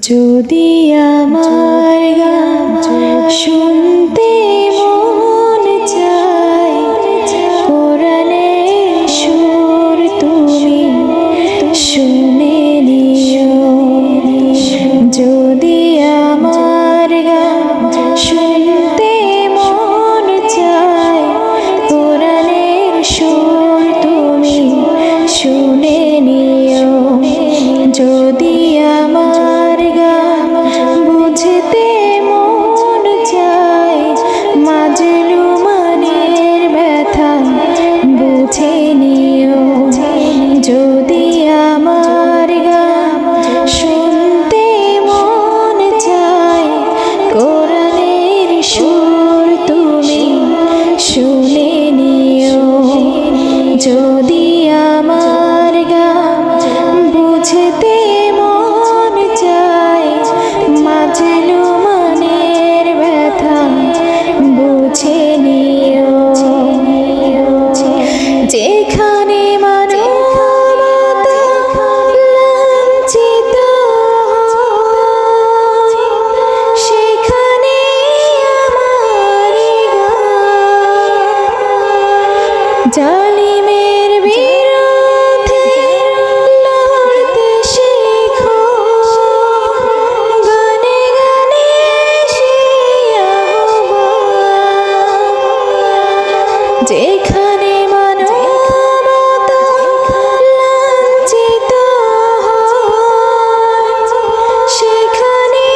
যদি আমার গান শুনতে মন চায়, কোরআনের সুর তুমি শুনে নিও। যদি আমার গান শুনতে মন চায়, কোরআনের সুর তুমি শুনে নিও। যদি আমার গান বুঝতে মন চায়, মাজলুমানের ব্যথা বুঝে নিও। যদি আমার গান শুনতে মন চায়, কোরআনের সুর তুমি শুনে নিও। যদি আমার গান বুঝতে মন চায়, মাজলুমানের ব্যথা বুঝে নিও। যেখানে মানবতা লাঞ্ছিত হয়, সেখানে আমার গান। জালিমের বিরুদ্ধে লড়তে শেখো, গানে গানে সেই আহ্বান। যেখানে মানবতা লাঞ্ছিত হয়, সেখানে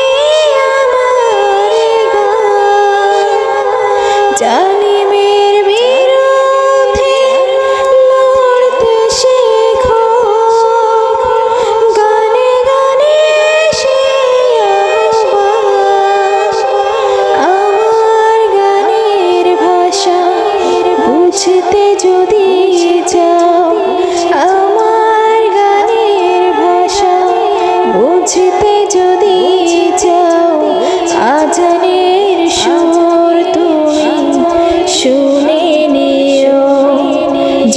আমার গান। জালিমের বিরুদ্ধে লড়তে শেখো, গানে গানে সেই আহ্বান। আমার গানের ভাষা বুঝতে যদি চাও, আমার গানের ভাষা বুঝতে যদি চাও, আজানের সুর তুমি শুনে নিও।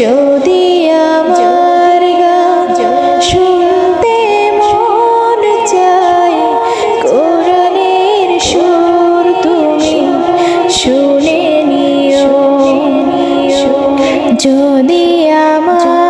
যদি আমার গান শুনতে মন চায়, কোরআনের সুর তুমি শুনে নিও। যদি আমার